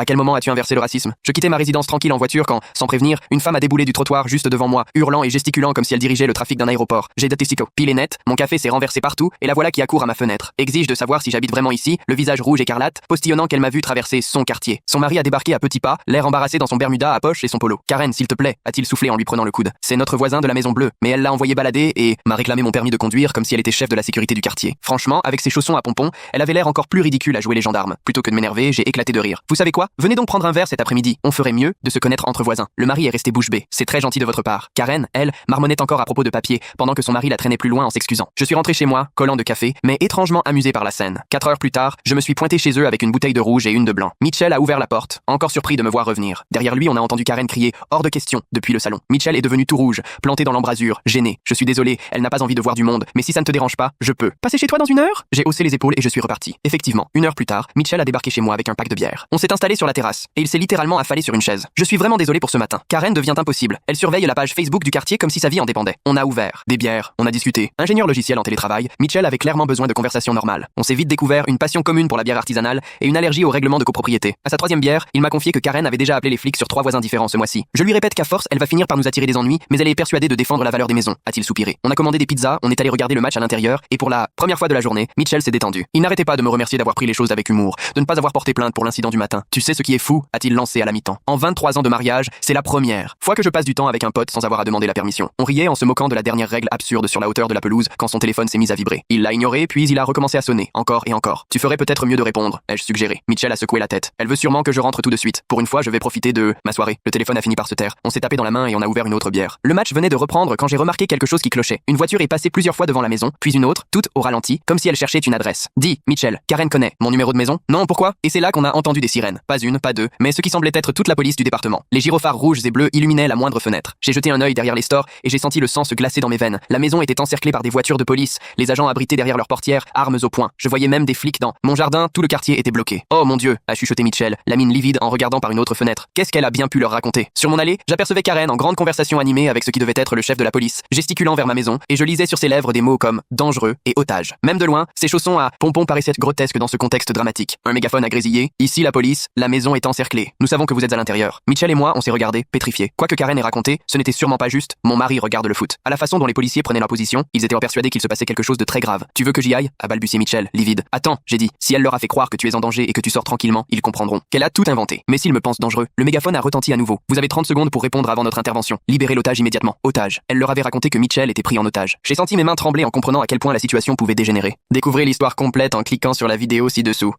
À quel moment as-tu inversé le racisme? Je quittais ma résidence tranquille en voiture quand, sans prévenir, une femme a déboulé du trottoir juste devant moi, hurlant et gesticulant comme si elle dirigeait le trafic d'un aéroport. J'ai testico, pile et net, mon café s'est renversé partout, et la voilà qui accourt à ma fenêtre. Exige de savoir si j'habite vraiment ici, le visage rouge écarlate, postillonnant qu'elle m'a vu traverser son quartier. Son mari a débarqué à petits pas, l'air embarrassé dans son bermuda à poche et son polo. Karen, s'il te plaît, a-t-il soufflé en lui prenant le coude. C'est notre voisin de la Maison Bleue, mais elle l'a envoyé balader et m'a réclamé mon permis de conduire comme si elle était chef de la sécurité du quartier. Franchement, avec ses chaussons à pompons, elle avait l'air encore plus ridicule à jouer les gendarmes. Plutôt que de m'énerver, j'ai éclaté de rire. Vous savez quoi? Venez donc prendre un verre cet après-midi. On ferait mieux de se connaître entre voisins. Le mari est resté bouche bée. C'est très gentil de votre part. Karen, elle, marmonnait encore à propos de papier, pendant que son mari la traînait plus loin en s'excusant. Je suis rentré chez moi, collant de café, mais étrangement amusé par la scène. 4 heures plus tard, je me suis pointé chez eux avec une bouteille de rouge et une de blanc. Mitchell a ouvert la porte, encore surpris de me voir revenir. Derrière lui, on a entendu Karen crier « hors de question » depuis le salon. Mitchell est devenu tout rouge, planté dans l'embrasure, gêné. Je suis désolé, elle n'a pas envie de voir du monde, mais si ça ne te dérange pas, je peux. Passer chez toi dans 1 heure? J'ai haussé les épaules et je suis reparti. Effectivement, 1 heure plus tard, Mitchell a débarqué chez moi avec un pack de bière. On s'est installé sur la terrasse, et il s'est littéralement affalé sur une chaise. Je suis vraiment désolé pour ce matin. Karen devient impossible. Elle surveille la page Facebook du quartier comme si sa vie en dépendait. On a ouvert des bières, on a discuté. Ingénieur logiciel en télétravail, Mitchell avait clairement besoin de conversations normales. On s'est vite découvert une passion commune pour la bière artisanale et une allergie aux règlements de copropriété. À sa 3e bière, il m'a confié que Karen avait déjà appelé les flics sur 3 voisins différents ce mois-ci. Je lui répète qu'à force, elle va finir par nous attirer des ennuis, mais elle est persuadée de défendre la valeur des maisons, a-t-il soupiré. On a commandé des pizzas, on est allé regarder le match à l'intérieur, et pour la première fois de la journée, Mitchell s'est détendu. Il n'arrêtait pas de me remercier d'avoir pris les choses avec humour, de ne pas avoir porté plainte pour l'incident du matin. Tu sais ce qui est fou, a-t-il lancé à la mi-temps. En 23 ans de mariage, c'est la première fois que je passe du temps avec un pote sans avoir à demander la permission. On riait en se moquant de la dernière règle absurde sur la hauteur de la pelouse quand son téléphone s'est mis à vibrer. Il l'a ignoré, puis il a recommencé à sonner, encore et encore. Tu ferais peut-être mieux de répondre, ai-je suggéré. Mitchell a secoué la tête. Elle veut sûrement que je rentre tout de suite. Pour une fois, je vais profiter de ma soirée. Le téléphone a fini par se taire. On s'est tapé dans la main et on a ouvert une autre bière. Le match venait de reprendre quand j'ai remarqué quelque chose qui clochait. Une voiture est passée plusieurs fois devant la maison, puis une autre, toute au ralenti, comme si elle cherchait une adresse. Dis, Mitchell, Karen connaît mon numéro de maison? Non, pourquoi? Et c'est là qu'on a entendu des sirènes. Pas une, pas deux, mais ce qui semblait être toute la police du département. Les gyrophares rouges et bleus illuminaient la moindre fenêtre. J'ai jeté un œil derrière les stores et j'ai senti le sang se glacer dans mes veines. La maison était encerclée par des voitures de police, les agents abrités derrière leurs portières, armes au poing. Je voyais même des flics dans mon jardin, tout le quartier était bloqué. Oh mon Dieu, a chuchoté Mitchell, la mine livide en regardant par une autre fenêtre. Qu'est-ce qu'elle a bien pu leur raconter? Sur mon allée, j'apercevais Karen en grande conversation animée avec ce qui devait être le chef de la police, gesticulant vers ma maison, et je lisais sur ses lèvres des mots comme dangereux et otage. Même de loin, ses chaussons à pompons paraissaient grotesques dans ce contexte dramatique. Un mégaphone a grésillé. Ici la police, la maison est encerclée. Nous savons que vous êtes à l'intérieur. Mitchell et moi, on s'est regardés, pétrifiés. Quoi que Karen ait raconté, ce n'était sûrement pas juste. Mon mari regarde le foot. À la façon dont les policiers prenaient leur position, ils étaient persuadés qu'il se passait quelque chose de très grave. Tu veux que j'y aille? A balbutié Mitchell, livide. Attends, j'ai dit. Si elle leur a fait croire que tu es en danger et que tu sors tranquillement, ils comprendront qu'elle a tout inventé. Mais s'ils me pensent dangereux, le mégaphone a retenti à nouveau. Vous avez 30 secondes pour répondre avant notre intervention. Libérez l'otage immédiatement. Otage. Elle leur avait raconté que Mitchell était pris en otage. J'ai senti mes mains trembler en comprenant à quel point la situation pouvait dégénérer. Découvrez l'histoire complète en cliquant sur la vidéo ci-dessous.